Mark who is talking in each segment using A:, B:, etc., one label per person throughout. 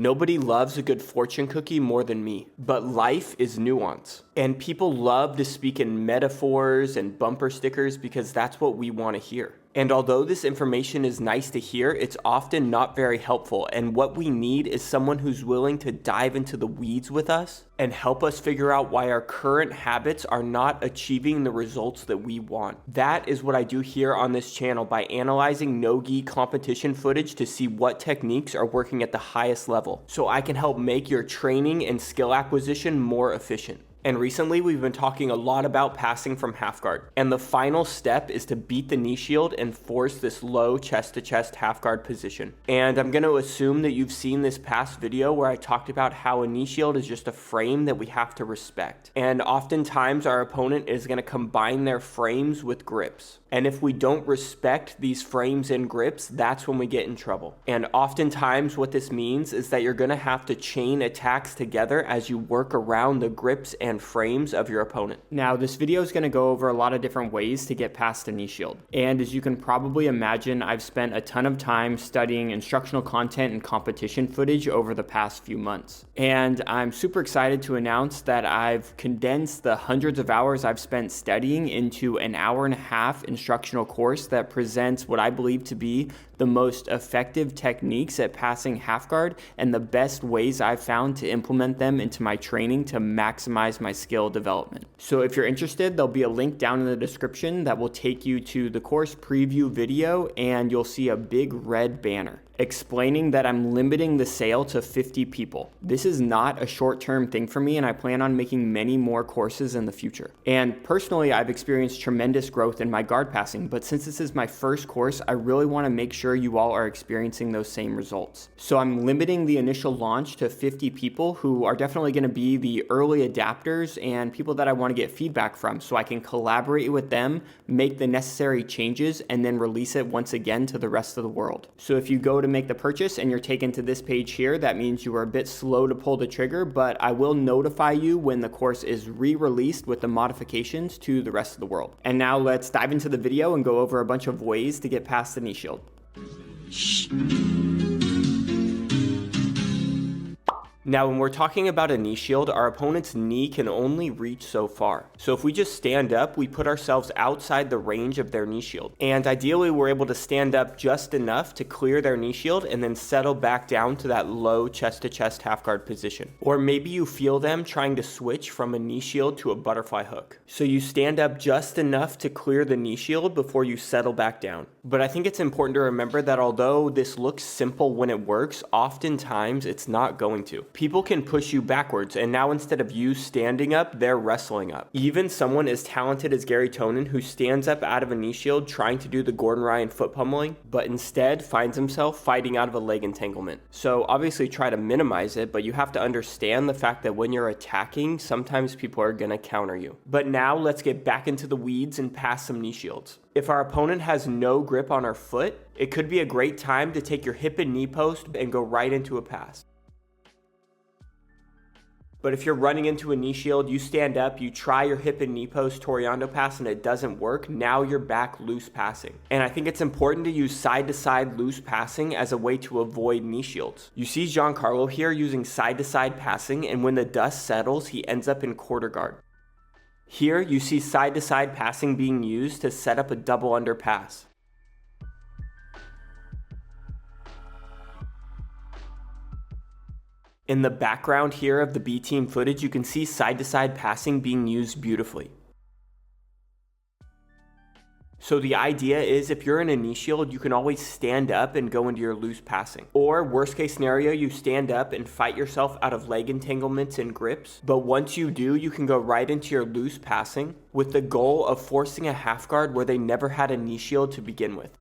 A: Nobody loves a good fortune cookie more than me, but life is nuance. And people love to speak in metaphors and bumper stickers because that's what we want to hear. And although this information is nice to hear, it's often not very helpful. And what we need is someone who's willing to dive into the weeds with us and help us figure out why our current habits are not achieving the results that we want. That is what I do here on this channel by analyzing no-gi competition footage to see what techniques are working at the highest level, so I can help make your training and skill acquisition more efficient. And recently we've been talking a lot about passing from half guard. And the final step is to beat the knee shield and force this low chest to chest half guard position. And I'm going to assume that you've seen this past video where I talked about how a knee shield is just a frame that we have to respect. And oftentimes our opponent is going to combine their frames with grips. And if we don't respect these frames and grips, that's when we get in trouble. And oftentimes what this means is that you're going to have to chain attacks together as you work around the grips and frames of your opponent. Now, this video is going to go over a lot of different ways to get past a knee shield. And as you can probably imagine, I've spent a ton of time studying instructional content and competition footage over the past few months. And I'm super excited to announce that I've condensed the hundreds of hours I've spent studying into an hour-and-a-half instructional course that presents what I believe to be the most effective techniques at passing half guard and the best ways I've found to implement them into my training to maximize my skill development. So if you're interested, there'll be a link down in the description that will take you to the course preview video, and you'll see a big red banner explaining that I'm limiting the sale to 50 people. This is not a short-term thing for me, and I plan on making many more courses in the future. And personally, I've experienced tremendous growth in my guard passing, but since this is my first course, I really want to make sure you all are experiencing those same results. So I'm limiting the initial launch to 50 people who are definitely going to be the early adapters and people that I want to get feedback from, so I can collaborate with them, make the necessary changes, and then release it once again to the rest of the world. So if you go to make the purchase and you're taken to this page here, that means you are a bit slow to pull the trigger, but I will notify you when the course is re-released with the modifications to the rest of the world. And now let's dive into the video and go over a bunch of ways to get past the knee shield. Now, when we're talking about a knee shield, our opponent's knee can only reach so far. So if we just stand up, we put ourselves outside the range of their knee shield. And ideally, we're able to stand up just enough to clear their knee shield and then settle back down to that low chest-to-chest half guard position. Or maybe you feel them trying to switch from a knee shield to a butterfly hook. So you stand up just enough to clear the knee shield before you settle back down. But I think it's important to remember that although this looks simple when it works, oftentimes it's not going to. People can push you backwards, and now instead of you standing up, they're wrestling up. Even someone as talented as Gary Tonin, who stands up out of a knee shield trying to do the Gordon Ryan foot pummeling, but instead finds himself fighting out of a leg entanglement. So obviously try to minimize it, but you have to understand the fact that when you're attacking, sometimes people are gonna counter you. But now let's get back into the weeds and pass some knee shields. If our opponent has no grip on our foot, it could be a great time to take your hip and knee post and go right into a pass. But if you're running into a knee shield, you stand up, you try your hip and knee post Toriando pass and it doesn't work, now you're back loose passing. And I think it's important to use side-to-side loose passing as a way to avoid knee shields. You see Giancarlo here using side-to-side passing, and when the dust settles, he ends up in quarter guard. Here, you see side-to-side passing being used to set up a double under pass. In the background here of the B team footage, you can see side-to-side passing being used beautifully. So the idea is if you're in a knee shield, you can always stand up and go into your loose passing. Or worst case scenario, you stand up and fight yourself out of leg entanglements and grips. But once you do, you can go right into your loose passing with the goal of forcing a half guard where they never had a knee shield to begin with.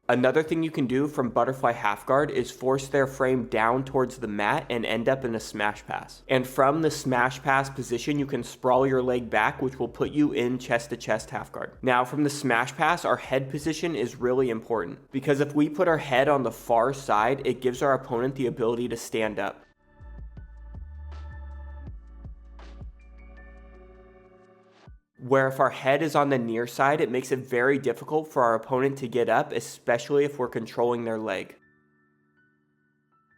A: Another thing you can do from butterfly half guard is force their frame down towards the mat and end up in a smash pass. And from the smash pass position, you can sprawl your leg back, which will put you in chest to chest half guard. Now from the smash pass, our head position is really important because if we put our head on the far side, it gives our opponent the ability to stand up. where if our head is on the near side, it makes it very difficult for our opponent to get up, especially if we're controlling their leg.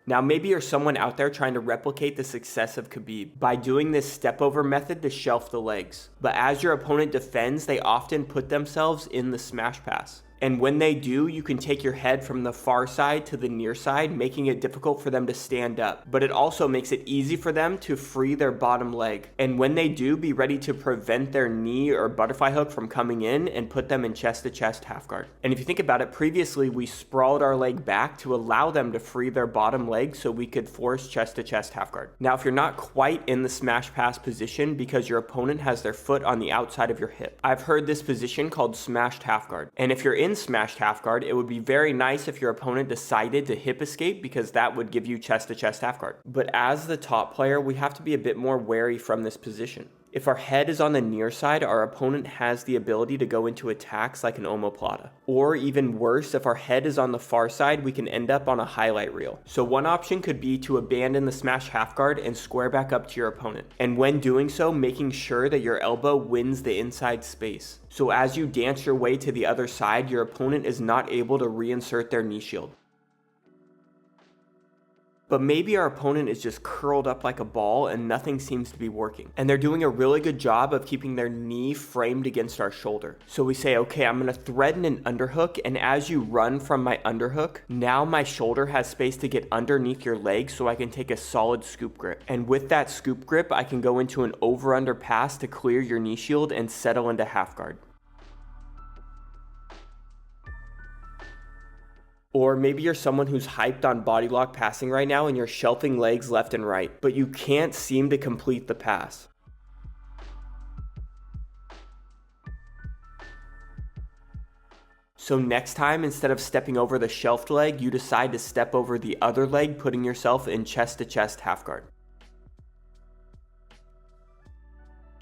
A: Now maybe you're someone out there trying to replicate the success of Khabib by doing this step over method to shelf the legs. But as your opponent defends, they often put themselves in the smash pass. And when they do, you can take your head from the far side to the near side, making it difficult for them to stand up. But it also makes it easy for them to free their bottom leg. And when they do, be ready to prevent their knee or butterfly hook from coming in and put them in chest-to-chest half guard. And if you think about it, previously we sprawled our leg back to allow them to free their bottom leg so we could force chest-to-chest half guard. Now, if you're not quite in the smash pass position because your opponent has their foot on the outside of your hip, I've heard this position called smashed half guard. And if you're in smashed half guard, it would be very nice if your opponent decided to hip escape because that would give you chest-to-chest half guard. But as the top player, we have to be a bit more wary from this position. If our head is on the near side, our opponent has the ability to go into attacks like an omoplata. Or even worse, if our head is on the far side, we can end up on a highlight reel. So one option could be to abandon the smash half guard and square back up to your opponent. And when doing so, making sure that your elbow wins the inside space. So as you dance your way to the other side, your opponent is not able to reinsert their knee shield. But maybe our opponent is just curled up like a ball and nothing seems to be working. And they're doing a really good job of keeping their knee framed against our shoulder. So we say, okay, I'm gonna threaten an underhook, and as you run from my underhook, now my shoulder has space to get underneath your leg so I can take a solid scoop grip. And with that scoop grip, I can go into an over-under pass to clear your knee shield and settle into half guard. Or maybe you're someone who's hyped on body lock passing right now and you're shelving legs left and right, but you can't seem to complete the pass. So next time, instead of stepping over the shelved leg, you decide to step over the other leg, putting yourself in chest-to-chest half guard.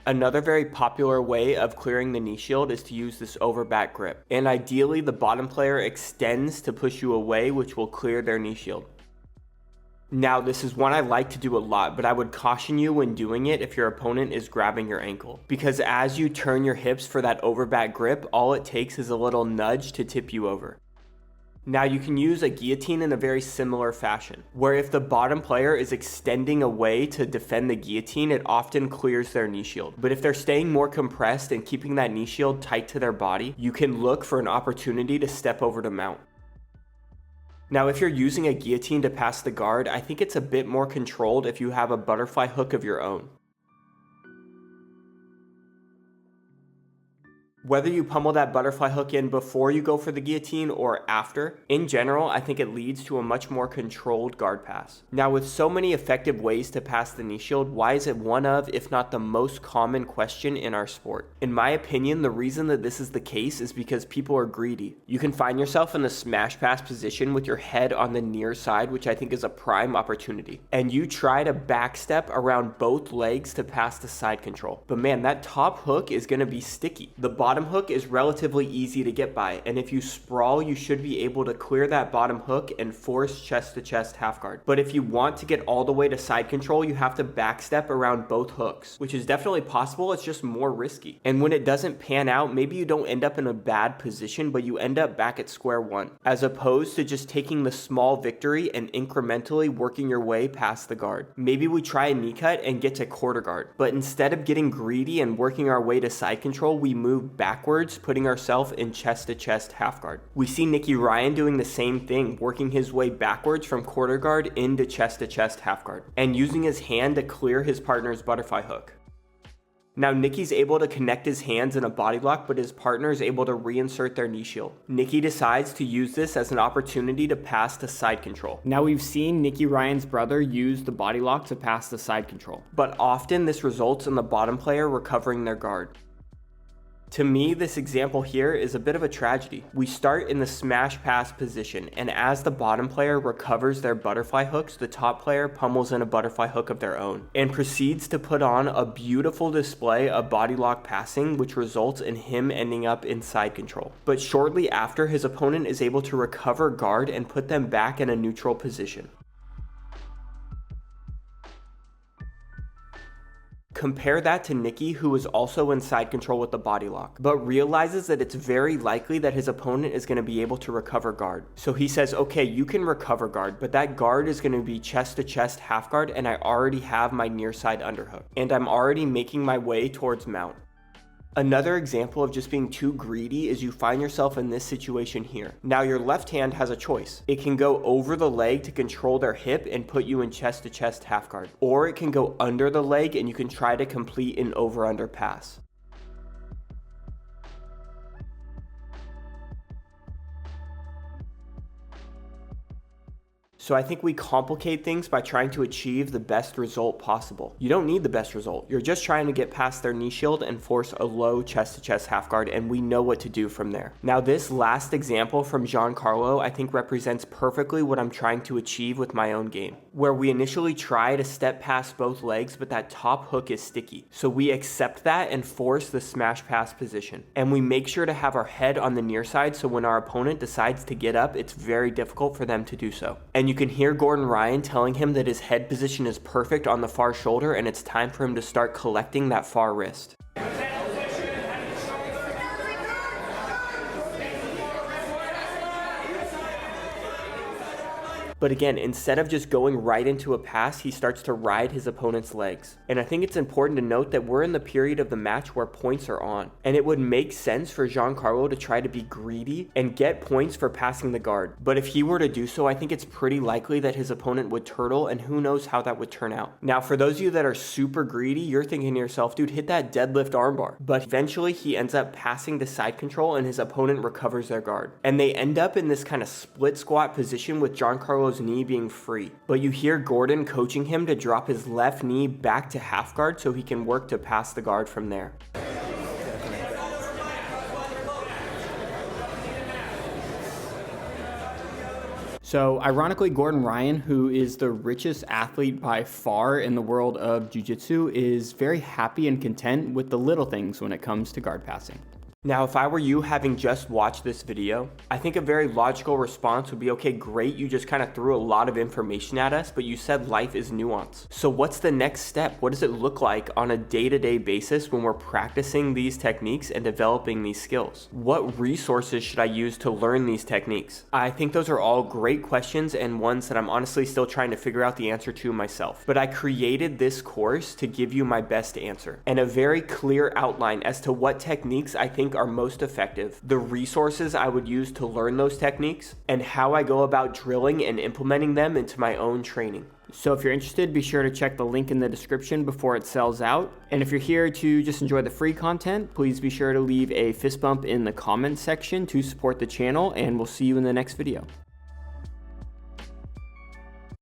A: Another very popular way of clearing the knee shield is to use this overback grip. And ideally, the bottom player extends to push you away, which will clear their knee shield. Now, this is one I like to do a lot, but I would caution you when doing it if your opponent is grabbing your ankle. Because as you turn your hips for that overback grip, all it takes is a little nudge to tip you over. Now you can use a guillotine in a very similar fashion, where if the bottom player is extending away to defend the guillotine, it often clears their knee shield. But if they're staying more compressed and keeping that knee shield tight to their body, you can look for an opportunity to step over to mount. Now if you're using a guillotine to pass the guard, I think it's a bit more controlled if you have a butterfly hook of your own. Whether you pummel that butterfly hook in before you go for the guillotine or after, in general, I think it leads to a much more controlled guard pass. Now, with so many effective ways to pass the knee shield, why is it one of, if not the most common question in our sport? In my opinion, the reason that this is the case is because people are greedy. You can find yourself in the smash pass position with your head on the near side, which I think is a prime opportunity. And you try to backstep around both legs to pass the side control. But man, that top hook is going to be sticky. The bottom hook is relatively easy to get by, and if you sprawl, you should be able to clear that bottom hook and force chest-to-chest half guard. But if you want to get all the way to side control, you have to backstep around both hooks, which is definitely possible, it's just more risky. And when it doesn't pan out, maybe you don't end up in a bad position, but you end up back at square one, as opposed to just taking the small victory and incrementally working your way past the guard. Maybe we try a knee cut and get to quarter guard, but instead of getting greedy and working our way to side control, we move backwards, putting ourselves in chest-to-chest half guard. We see Nicky Ryan doing the same thing, working his way backwards from quarter guard into chest-to-chest half guard, and using his hand to clear his partner's butterfly hook. Now, Nicky's able to connect his hands in a body lock, but his partner is able to reinsert their knee shield. Nicky decides to use this as an opportunity to pass to side control. Now, we've seen Nicky Ryan's brother use the body lock to pass the side control, but often this results in the bottom player recovering their guard. To me, this example here is a bit of a tragedy. We start in the smash pass position, and as the bottom player recovers their butterfly hooks, the top player pummels in a butterfly hook of their own, and proceeds to put on a beautiful display of body lock passing, which results in him ending up in side control. But shortly after, his opponent is able to recover guard and put them back in a neutral position. Compare that to Nicky, who is also in side control with the body lock, but realizes that it's very likely that his opponent is going to be able to recover guard. So he says, okay, you can recover guard, but that guard is going to be chest to chest half guard, and I already have my near side underhook, and I'm already making my way towards mount. Another example of just being too greedy is you find yourself in this situation here. Now your left hand has a choice. It can go over the leg to control their hip and put you in chest to chest half guard, or it can go under the leg and you can try to complete an over under pass. So I think we complicate things by trying to achieve the best result possible. You don't need the best result. You're just trying to get past their knee shield and force a low chest to chest half guard, and we know what to do from there. Now this last example from Giancarlo I think represents perfectly what I'm trying to achieve with my own game, where we initially try to step past both legs, but that top hook is sticky. So we accept that and force the smash pass position. And we make sure to have our head on the near side, so when our opponent decides to get up, it's very difficult for them to do so. And you can hear Gordon Ryan telling him that his head position is perfect on the far shoulder and it's time for him to start collecting that far wrist. But again, instead of just going right into a pass, he starts to ride his opponent's legs. And I think it's important to note that we're in the period of the match where points are on. And it would make sense for Giancarlo to try to be greedy and get points for passing the guard. But if he were to do so, I think it's pretty likely that his opponent would turtle, and who knows how that would turn out. Now, for those of you that are super greedy, you're thinking to yourself, dude, hit that deadlift armbar. But eventually he ends up passing to side control and his opponent recovers their guard. And they end up in this kind of split squat position with Giancarlo's knee being free. But you hear Gordon coaching him to drop his left knee back to half guard so he can work to pass the guard from there.
B: So ironically, Gordon Ryan, who is the richest athlete by far in the world of jiu-jitsu, is very happy and content with the little things when it comes to guard passing.
A: Now, if I were you having just watched this video, I think a very logical response would be, okay, great, you just kind of threw a lot of information at us, but you said life is nuance. So what's the next step? What does it look like on a day-to-day basis when we're practicing these techniques and developing these skills? What resources should I use to learn these techniques? I think those are all great questions and ones that I'm honestly still trying to figure out the answer to myself. But I created this course to give you my best answer and a very clear outline as to what techniques I think are most effective, the resources I would use to learn those techniques, and how I go about drilling and implementing them into my own training.
B: So if you're interested, be sure to check the link in the description before it sells out. And if you're here to just enjoy the free content, please be sure to leave a fist bump in the comments section to support the channel, and we'll see you in the next video.